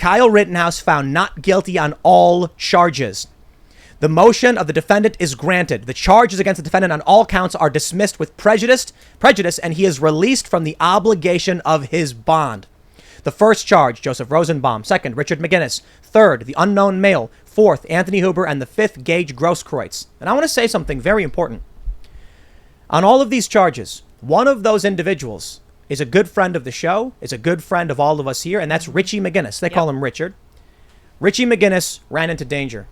Kyle Rittenhouse found not guilty on all charges. The motion of the defendant is granted. The charges against the defendant on all counts are dismissed with prejudice, and he is released from the obligation of his bond. The first charge, Joseph Rosenbaum. Second, Richard McGinnis. Third, the unknown male. Fourth, Anthony Huber. And the fifth, Gage Grosskreutz. And I want to say something very important. On all of these charges, one of those individuals is a good friend of the show, is a good friend of all of us here, and that's Richie McGinnis. They call him Richard. Richie McGinnis ran into danger.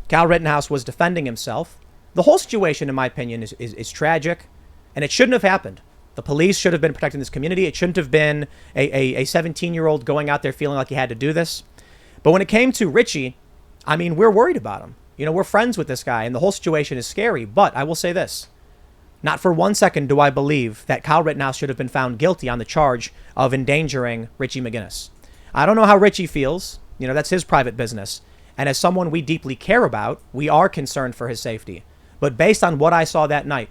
Kyle Rittenhouse was defending himself. The whole situation, in my opinion, is tragic, and it shouldn't have happened. The police should have been protecting this community. It shouldn't have been a 17-year-old going out there feeling like he had to do this. But when it came to Richie, I mean, we're worried about him. You know, we're friends with this guy, and the whole situation is scary. But I will say this. Not for 1 second do I believe that Kyle Rittenhouse should have been found guilty on the charge of endangering Richie McGinnis. I don't know how Richie feels. You know, that's his private business. And as someone we deeply care about, we are concerned for his safety. But based on what I saw that night,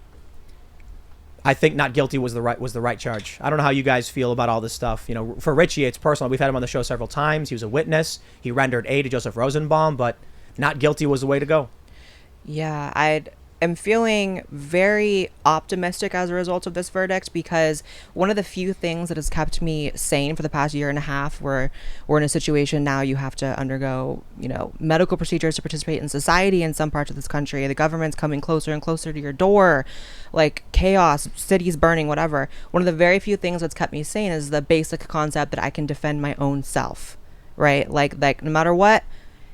I think not guilty was the right charge. I don't know how you guys feel about all this stuff. You know, for Richie, it's personal. We've had him on the show several times. He was a witness. He rendered aid to Joseph Rosenbaum, but not guilty was the way to go. Yeah, I'm feeling very optimistic as a result of this verdict, because one of the few things that has kept me sane for the past year and a half, where we're in a situation now you have to undergo, you know, medical procedures to participate in society in some parts of this country. The government's coming closer and closer to your door, like chaos, cities burning, whatever. One of the very few things that's kept me sane is the basic concept that I can defend my own self, right? Like no matter what,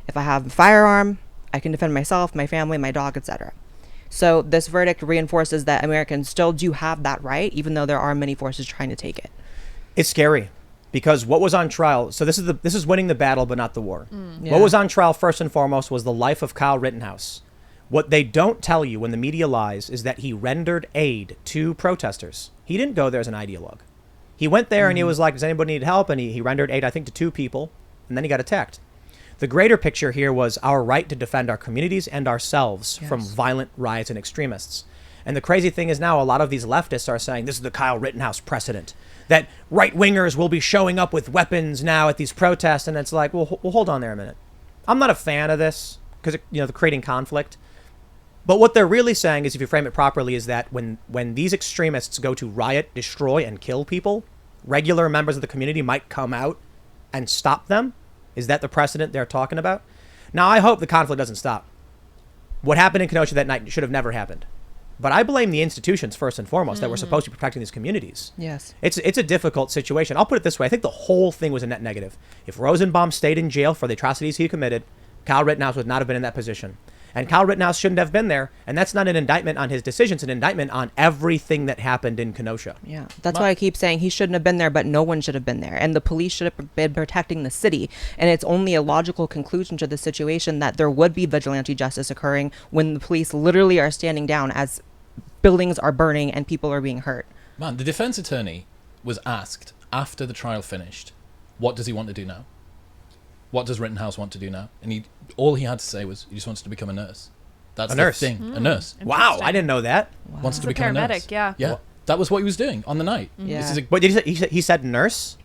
if I have a firearm, I can defend myself, my family, my dog, etc. So this verdict reinforces that Americans still do have that right, even though there are many forces trying to take it. It's scary because what was on trial. So this is winning the battle, but not the war. Yeah. What was on trial first and foremost was the life of Kyle Rittenhouse. What they don't tell you when the media lies is that he rendered aid to protesters. He didn't go there as an ideologue. He went there and he was like, does anybody need help? And he rendered aid, I think, to 2 people. And then he got attacked. The greater picture here was our right to defend our communities and ourselves from violent riots and extremists. And the crazy thing is now a lot of these leftists are saying this is the Kyle Rittenhouse precedent, that right-wingers will be showing up with weapons now at these protests. And it's like, well, hold on there a minute. I'm not a fan of this because, you know, they're creating conflict. But what they're really saying is, if you frame it properly, is that when these extremists go to riot, destroy, and kill people, regular members of the community might come out and stop them. Is that the precedent they're talking about? Now, I hope the conflict doesn't stop. What happened in Kenosha that night should have never happened. But I blame the institutions first and foremost that were supposed to be protecting these communities. Yes. It's a difficult situation. I'll put it this way. I think the whole thing was a net negative. If Rosenbaum stayed in jail for the atrocities he committed, Kyle Rittenhouse would not have been in that position. And Kyle Rittenhouse shouldn't have been there. And that's not an indictment on his decisions, an indictment on everything that happened in Kenosha. Yeah, that's why I keep saying he shouldn't have been there, but no one should have been there. And the police should have been protecting the city. And it's only a logical conclusion to the situation that there would be vigilante justice occurring when the police literally are standing down as buildings are burning and people are being hurt. Man, the defense attorney was asked after the trial finished, what does he want to do now? What does Rittenhouse want to do now? And all he had to say was he just wants to become a nurse. That's the thing. A nurse. Wow, I didn't know that. Wants to become a nurse. Yeah. Yeah. That was what he was doing on the night. Yeah. But did he said nurse?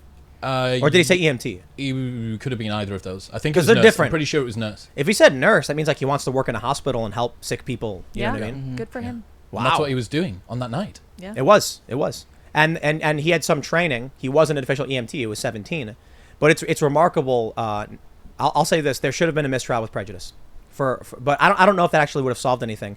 Or did he say EMT? He could have been either of those. I think because it was they're nurse. different. I'm pretty sure it was nurse. If he said nurse, that means like he wants to work in a hospital and help sick people. You know what I mean? Good for him. Wow. And that's what he was doing on that night. Yeah. It was. And he had some training. He wasn't an official EMT. He was 17. But it's remarkable. I'll say this: there should have been a mistrial with prejudice, but I don't know if that actually would have solved anything.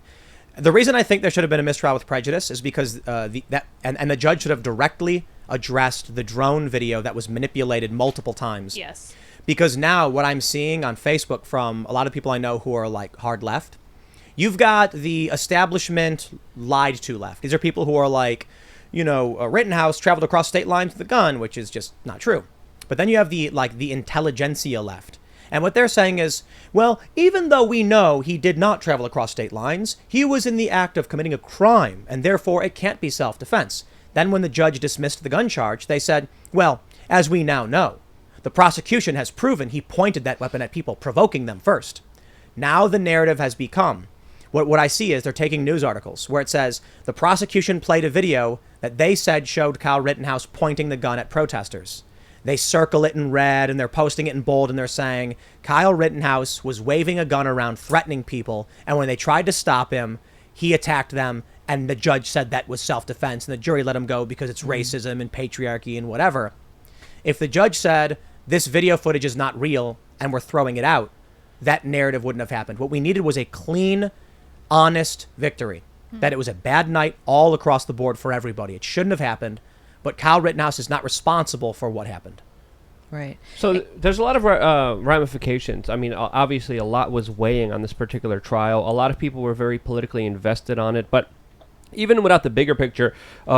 The reason I think there should have been a mistrial with prejudice is because the judge should have directly addressed the drone video that was manipulated multiple times. Yes. Because now what I'm seeing on Facebook from a lot of people I know who are like hard left, you've got the establishment lied to left. These are people who are like, you know, Rittenhouse traveled across state lines with a gun, which is just not true. But then you have the intelligentsia left. And what they're saying is, well, even though we know he did not travel across state lines, he was in the act of committing a crime, and therefore it can't be self-defense. Then when the judge dismissed the gun charge, they said, well, as we now know, the prosecution has proven he pointed that weapon at people, provoking them first. Now the narrative has become, what I see is they're taking news articles where it says the prosecution played a video that they said showed Kyle Rittenhouse pointing the gun at protesters. they circle it in red and they're posting it in bold and they're saying Kyle Rittenhouse was waving a gun around threatening people, and when they tried to stop him, he attacked them, and the judge said that was self-defense, and the jury let him go because it's racism and patriarchy and whatever. If the judge said this video footage is not real and we're throwing it out, that narrative wouldn't have happened. What we needed was a clean, honest victory. That it was a bad night all across the board for everybody. It shouldn't have happened, but Kyle Rittenhouse is not responsible for what happened. Right. So there's a lot of ramifications. I mean, obviously a lot was weighing on this particular trial. A lot of people were very politically invested on it, but even without the bigger picture,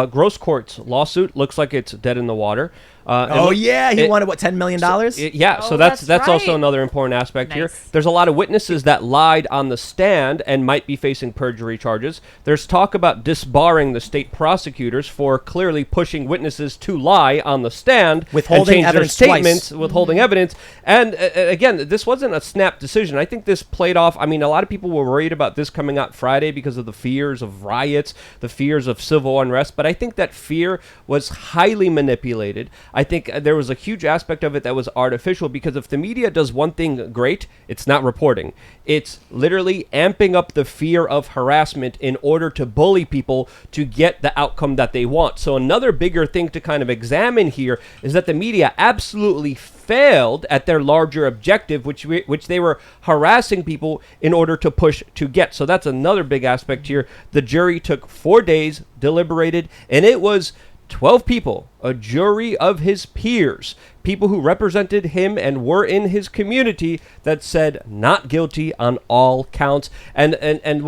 Gross Court's lawsuit looks like it's dead in the water. He wanted, what, $10 million? So that's also another important aspect here. There's a lot of witnesses that lied on the stand and might be facing perjury charges. There's talk about disbarring the state prosecutors for clearly pushing witnesses to lie on the stand, withholding evidence statements, withholding evidence. And again, this wasn't a snap decision. I think this played off. I mean, a lot of people were worried about this coming out Friday because of the fears of riots, the fears of civil unrest. But I think that fear was highly manipulated. I think there was a huge aspect of it that was artificial, because if the media does one thing great, it's not reporting. It's literally amping up the fear of harassment in order to bully people to get the outcome that they want. So another bigger thing to kind of examine here is that the media absolutely failed at their larger objective, which they were harassing people in order to push to get. So that's another big aspect here. The jury took 4 days, deliberated, and it was 12 people, a jury of his peers, people who represented him and were in his community, that said not guilty on all counts. And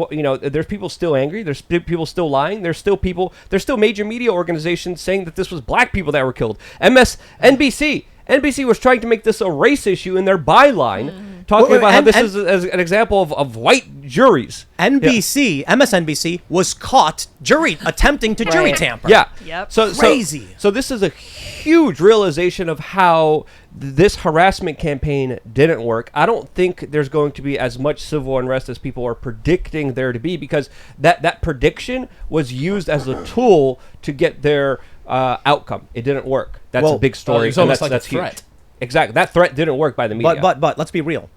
you know, there's people still angry. There's people still lying. There's still major media organizations saying that this was black people that were killed. NBC was trying to make this a race issue in their byline, talking about how this is as an example of white juries. MSNBC was caught attempting to jury tamper. Yeah. Yep. Crazy. So this is a huge realization of how this harassment campaign didn't work. I don't think there's going to be as much civil unrest as people are predicting there to be, because that prediction was used as a tool to get their outcome. It didn't work. That's a big story. It's almost like that's a threat. Huge. Exactly. That threat didn't work by the media. But let's be real.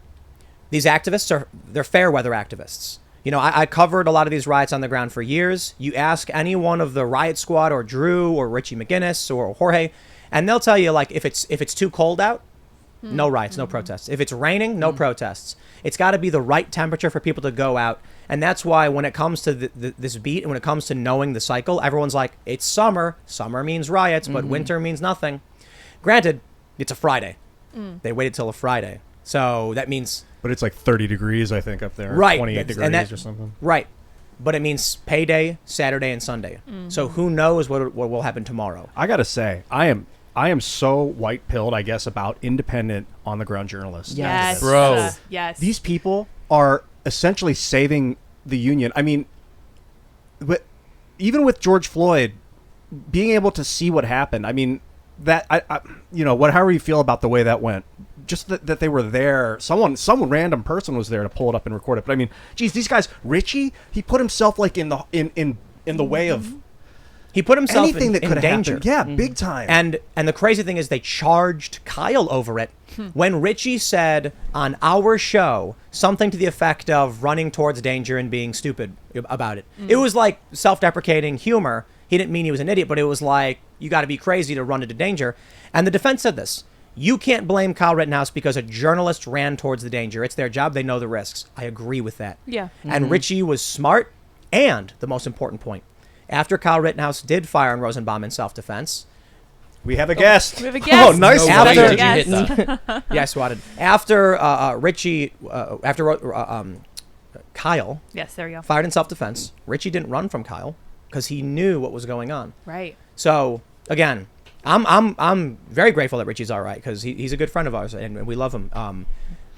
These activists they're fair weather activists. You know, I covered a lot of these riots on the ground for years. You ask any one of the riot squad, or Drew, or Richie McGinnis, or Jorge, and they'll tell you, like, if it's too cold out, no riots, no protests. If it's raining, no protests. It's got to be the right temperature for people to go out. And that's why when it comes to this beat, and when it comes to knowing the cycle, everyone's like, it's summer. Summer means riots, but winter means nothing. Granted, it's a Friday. They waited till a Friday. So that means... But it's like 30 degrees, I think, up there. Right. 28 degrees or something. Right. But it means payday, Saturday and Sunday. So who knows what will happen tomorrow. I got to say, I am so white-pilled, I guess, about independent on-the-ground journalists. Yes. Bro. Yes. These people are essentially saving the union. I mean, even with George Floyd, being able to see what happened, I mean, that, however you feel about the way that went, just that they were there. Some random person was there to pull it up and record it. But I mean, geez, these guys, Richie, he put himself like in the way of... He put himself anything that in could danger. Yeah, big time. And the crazy thing is they charged Kyle over it. When Richie said on our show something to the effect of running towards danger and being stupid about it. It was like self-deprecating humor. He didn't mean he was an idiot, but it was like, you got to be crazy to run into danger. And the defense said this: you can't blame Kyle Rittenhouse because a journalist ran towards the danger. It's their job. They know the risks. I agree with that. Yeah. And Richie was smart. And the most important point, after Kyle Rittenhouse did fire on Rosenbaum in self-defense, we have a guest. We have a guest. Oh, nice. No way did you hit that. yeah, I swatted. After Kyle Yes, there you go. fired in self-defense, Richie didn't run from Kyle because he knew what was going on. Right. So again, I'm very grateful that Richie's all right, because he's a good friend of ours and we love him.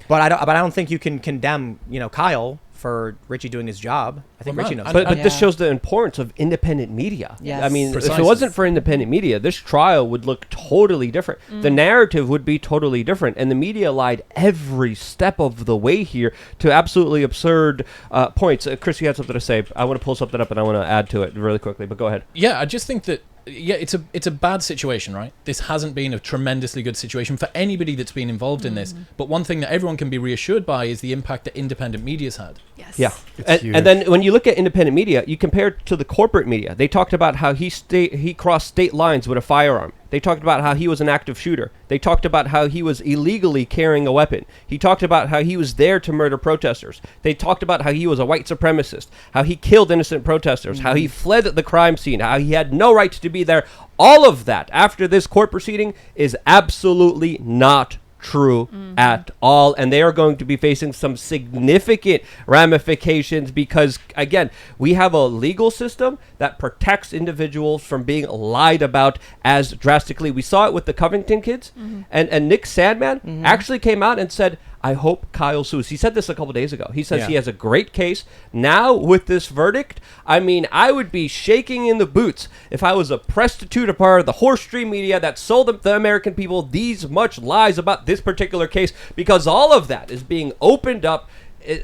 But I don't think you can condemn Kyle for Richie doing his job. I think Richie knows. But this shows the importance of independent media. Yes. I mean, Precisely. if it wasn't for independent media, this trial would look totally different. The narrative would be totally different, and the media lied every step of the way here to absolutely absurd points. Chris, you had something to say. I want to pull something up and I want to add to it really quickly, but go ahead. Yeah, I just think that Yeah, it's a bad situation, right? This hasn't been a tremendously good situation for anybody that's been involved in this. But one thing that everyone can be reassured by is the impact that independent media's had. Yes. Yeah, It's huge. and then when you look at independent media, you compare it to the corporate media. They talked about how he crossed state lines with a firearm. They talked about how he was an active shooter. They talked about how he was illegally carrying a weapon. He talked about how he was there to murder protesters. They talked about how he was a white supremacist, how he killed innocent protesters, how he fled the crime scene, how he had no right to be there. All of that after this court proceeding is absolutely not true at all, and they are going to be facing some significant ramifications because, again, we have a legal system that protects individuals from being lied about as drastically. We saw it with the Covington kids, and Nick Sandman actually came out and said, I hope Kyle sues. He said this a couple days ago. He says he has a great case. Now, with this verdict, I mean, I would be shaking in the boots if I was a prostitute, a part of the horse stream media that sold the American people these much lies about this particular case, because all of that is being opened up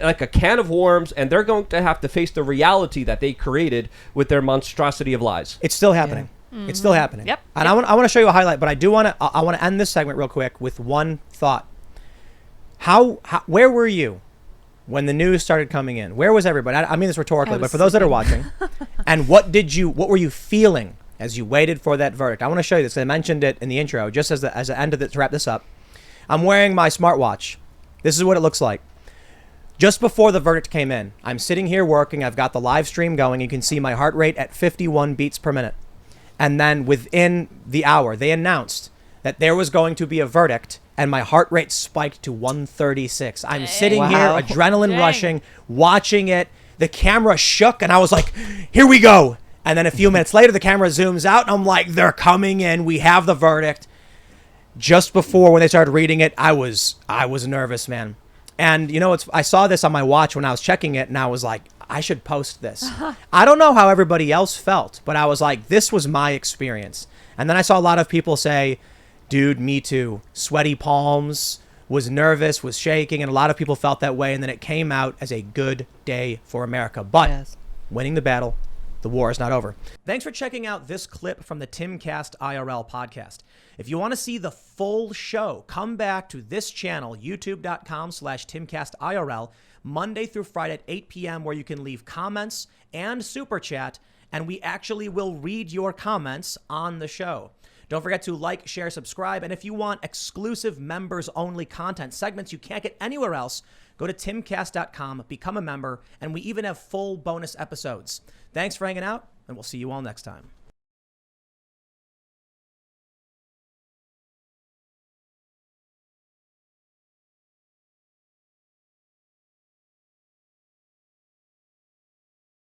like a can of worms, and they're going to have to face the reality that they created with their monstrosity of lies. It's still happening. It's still happening. Yep. And I want to show you a highlight, but I do want to end this segment real quick with one thought. Where were you when the news started coming in? Where was everybody? I mean this rhetorically, but for those that are watching, and what were you feeling as you waited for that verdict? I want to show you this. I mentioned it in the intro, just as the end of it to wrap this up. I'm wearing my smartwatch. This is what it looks like. Just before the verdict came in, I'm sitting here working. I've got the live stream going. You can see my heart rate at 51 beats per minute. And then within the hour, they announced that there was going to be a verdict, and my heart rate spiked to 136. I'm sitting here, adrenaline rushing, watching it. The camera shook, and I was like, here we go. And then a few minutes later, the camera zooms out, and I'm like, they're coming in. We have the verdict. Just before, when they started reading it, I was nervous, man. And, you know, I saw this on my watch when I was checking it, and I was like, I should post this. I don't know how everybody else felt, but I was like, this was my experience. And then I saw a lot of people say, dude, me too. Sweaty palms, was nervous, was shaking, and a lot of people felt that way. And then it came out as a good day for America. But winning the battle, the war is not over. Thanks for checking out this clip from the Timcast IRL podcast. If you want to see the full show, come back to this channel, youtube.com/TimcastIRL, Monday through Friday at 8 p.m., where you can leave comments and super chat, and we actually will read your comments on the show. Don't forget to like, share, subscribe, and if you want exclusive members-only content, segments you can't get anywhere else, go to timcast.com, become a member, and we even have full bonus episodes. Thanks for hanging out, and we'll see you all next time.